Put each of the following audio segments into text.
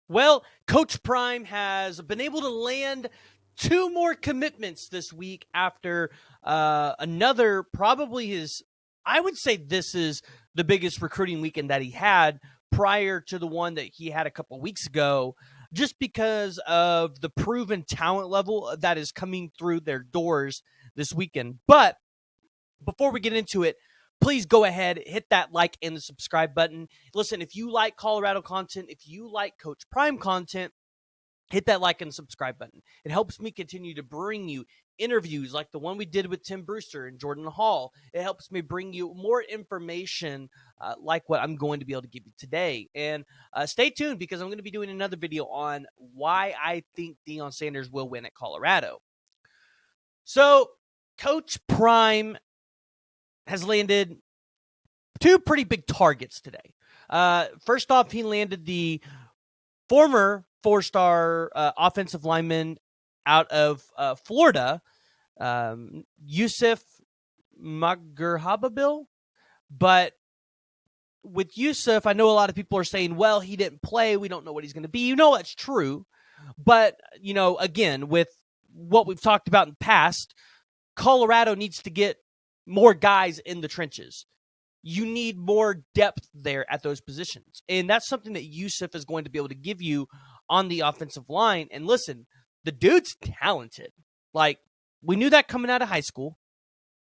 Well, Coach Prime has been able to land two more commitments this week after another, probably his, I would say this is the biggest recruiting weekend that he had prior to the one that he had a couple weeks ago, just because of the proven talent level that is coming through their doors this weekend. But before we get into it, please go ahead, hit that like and the subscribe button. Listen, if you like Colorado content, if you like Coach Prime content, hit that like and subscribe button. It helps me continue to bring you interviews like the one we did with Tim Brewster and Jordan Hall. It helps me bring you more information like what I'm going to be able to give you today. And stay tuned because I'm going to be doing another video on why I think Deion Sanders will win at Colorado. So, Coach Prime has landed two pretty big targets today. First off, he landed the former four-star offensive lineman out of Florida, Youseff Mugharbil. But with Youseff, I know a lot of people are saying, well, he didn't play. We don't know what he's going to be. You know, that's true. But, you know, again, with what we've talked about in the past, Colorado needs to get more guys in the trenches. You need more depth there at those positions. And that's something that Youseff is going to be able to give you on the offensive line. And listen, the dude's talented. Like, we knew that coming out of high school,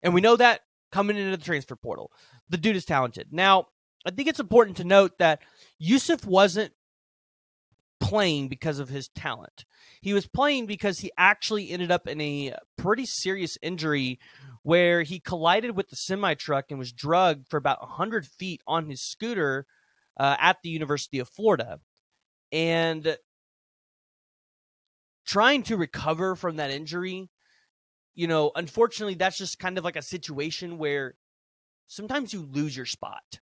and we know that coming into the transfer portal. The dude is talented. Now, I think it's important to note that Youseff wasn't playing because of his talent. He was playing because he actually ended up in a pretty serious injury where he collided with the semi-truck and was drugged for about 100 feet on his scooter at the University of Florida. And trying to recover from that injury, you know, unfortunately, that's just kind of like a situation where sometimes you lose your spot.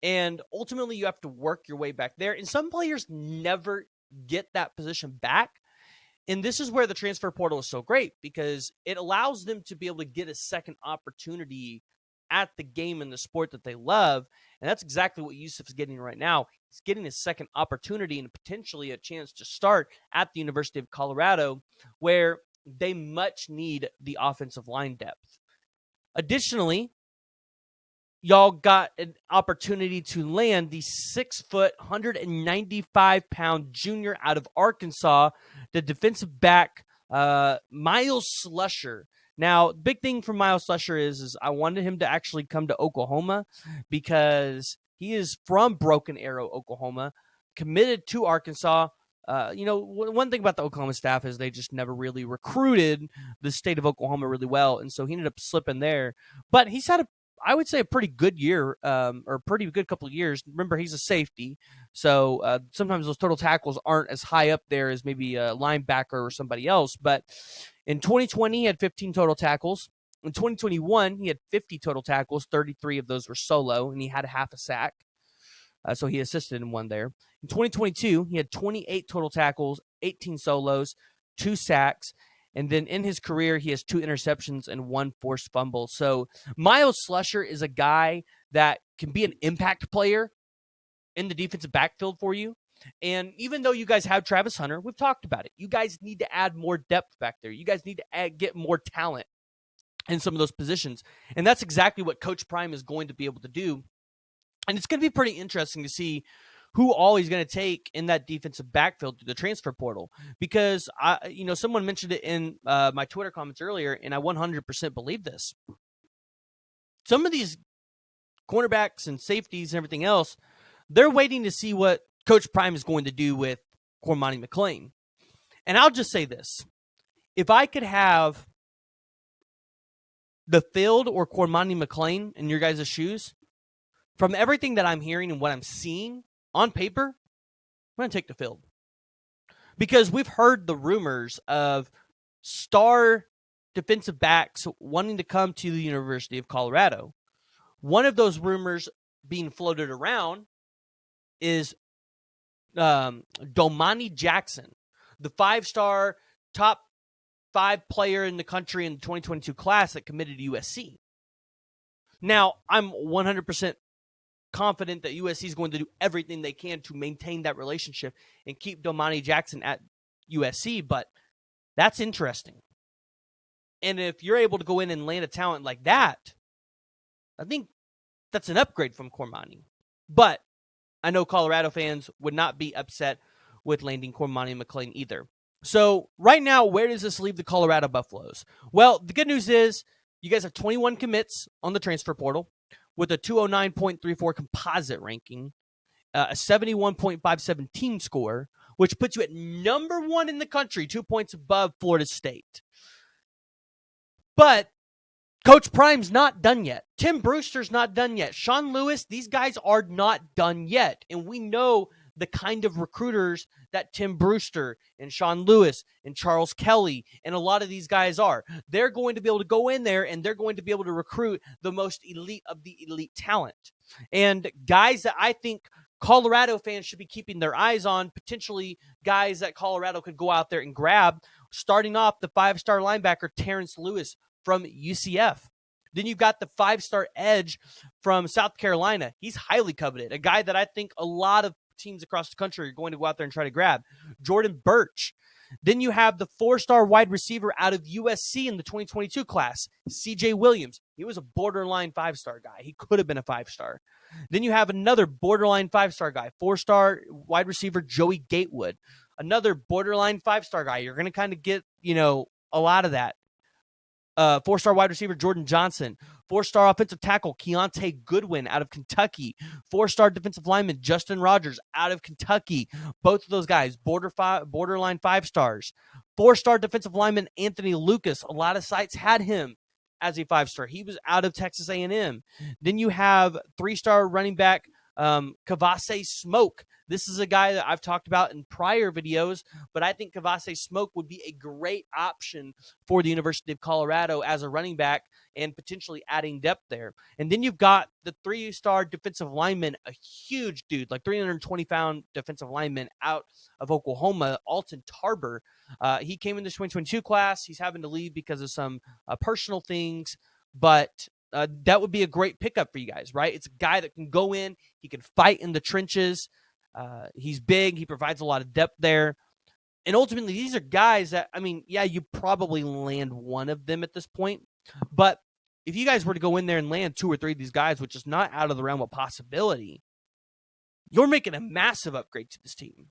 And ultimately, you have to work your way back there. And some players never get that position back. And this is where the transfer portal is so great because it allows them to be able to get a second opportunity at the game and the sport that they love. And that's exactly what Youseff is getting right now. He's getting a second opportunity and potentially a chance to start at the University of Colorado, where they much need the offensive line depth. Additionally, y'all got an opportunity to land the 6 foot, 195-pound junior out of Arkansas, the defensive back, Myles Slusher. Now, big thing for Myles Slusher is I wanted him to actually come to Oklahoma because he is from Broken Arrow, Oklahoma, committed to Arkansas. You know, one thing about the Oklahoma staff is they just never really recruited the state of Oklahoma really well, and so he ended up slipping there. But he's had I would say a pretty good year, or pretty good couple of years. Remember, he's a safety, so sometimes those total tackles aren't as high up there as maybe a linebacker or somebody else. But in 2020, he had 15 total tackles. In 2021, he had 50 total tackles. 33 of those were solo, and he had a half a sack. So he assisted in one there. In 2022, he had 28 total tackles, 18 solos, 2 sacks. And then in his career, he has 2 interceptions and 1 forced fumble. So Myles Slusher is a guy that can be an impact player in the defensive backfield for you. And even though you guys have Travis Hunter, we've talked about it. You guys need to add more depth back there. You guys need to get more talent in some of those positions. And that's exactly what Coach Prime is going to be able to do. And it's going to be pretty interesting to see who all he's going to take in that defensive backfield through the transfer portal. Because, someone mentioned it in my Twitter comments earlier, and I 100% believe this. Some of these cornerbacks and safeties and everything else, they're waiting to see what Coach Prime is going to do with Cormani McClain. And I'll just say this. If I could have the field or Cormani McClain in your guys' shoes, from everything that I'm hearing and what I'm seeing on paper, I'm going to take the field. Because we've heard the rumors of star defensive backs wanting to come to the University of Colorado. One of those rumors being floated around is Domani Jackson, the 5-star top 5 player in the country in the 2022 class that committed to USC. Now, I'm 100% confident that USC is going to do everything they can to maintain that relationship and keep Domani Jackson at USC, but that's interesting. And if you're able to go in and land a talent like that, I think that's an upgrade from Cormani. But I know Colorado fans would not be upset with landing Cormani McClain either. So right now, where does this leave the Colorado Buffaloes? Well, the good news is you guys have 21 commits on the transfer portal with a 209.34 composite ranking, a 71.57 team score, which puts you at number 1 in the country, 2 points above Florida State. But Coach Prime's not done yet. Tim Brewster's not done yet. Sean Lewis, these guys are not done yet. And we know the kind of recruiters that Tim Brewster and Sean Lewis and Charles Kelly and a lot of these guys are. They're going to be able to go in there and they're going to be able to recruit the most elite of the elite talent. And guys that I think Colorado fans should be keeping their eyes on, potentially guys that Colorado could go out there and grab, starting off the 5-star linebacker Terrence Lewis from UCF. Then you've got the 5-star edge from South Carolina. He's highly coveted, a guy that I think a lot of teams across the country are going to go out there and try to grab. Jordan Birch. Then you have the 4-star wide receiver out of USC in the 2022 class, CJ Williams. He was a borderline 5-star guy. He could have been a 5-star. Then you have another borderline 5-star guy, 4-star wide receiver Joey Gatewood. Another borderline 5-star guy. You're going to kind of get, a lot of that. 4-star wide receiver Jordan Johnson, 4-star offensive tackle Keontae Goodwin out of Kentucky, 4-star defensive lineman Justin Rogers out of Kentucky. Both of those guys, borderline 5-stars. 4-star defensive lineman Anthony Lucas. A lot of sites had him as a 5-star. He was out of Texas A&M. Then you have 3-star running back Kavase Smoke. This is a guy that I've talked about in prior videos, but I think Kavase Smoke would be a great option for the University of Colorado as a running back and potentially adding depth there. And then you've got the 3-star defensive lineman, a huge dude, like 320-pound defensive lineman out of Oklahoma, Alton Tarber. He came in this 2022 class. He's having to leave because of some personal things, but that would be a great pickup for you guys, right? It's a guy that can go in. He can fight in the trenches. He's big. He provides a lot of depth there. And ultimately, these are guys that, you probably land one of them at this point. But if you guys were to go in there and land 2 or 3 of these guys, which is not out of the realm of possibility, you're making a massive upgrade to this team,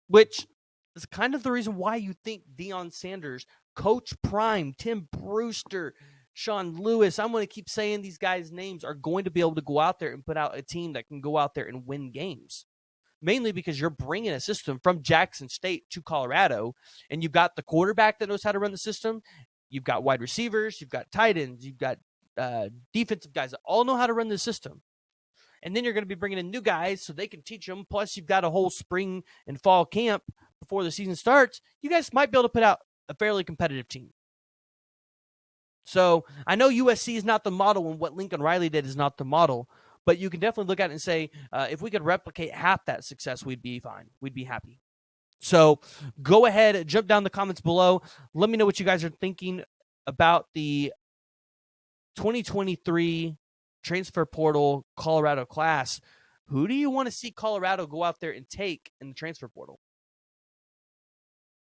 which is kind of the reason why you think Deion Sanders, Coach Prime, Tim Brewster, Sean Lewis, I'm going to keep saying these guys' names, are going to be able to go out there and put out a team that can go out there and win games. Mainly because you're bringing a system from Jackson State to Colorado, and you've got the quarterback that knows how to run the system. You've got wide receivers. You've got tight ends. You've got defensive guys that all know how to run the system. And then you're going to be bringing in new guys so they can teach them. Plus, you've got a whole spring and fall camp before the season starts. You guys might be able to put out a fairly competitive team. So I know USC is not the model, and what Lincoln Riley did is not the model, but you can definitely look at it and say, if we could replicate half that success, we'd be fine. We'd be happy. So go ahead, jump down the comments below. Let me know what you guys are thinking about the 2023 transfer portal Colorado class. Who do you want to see Colorado go out there and take in the transfer portal?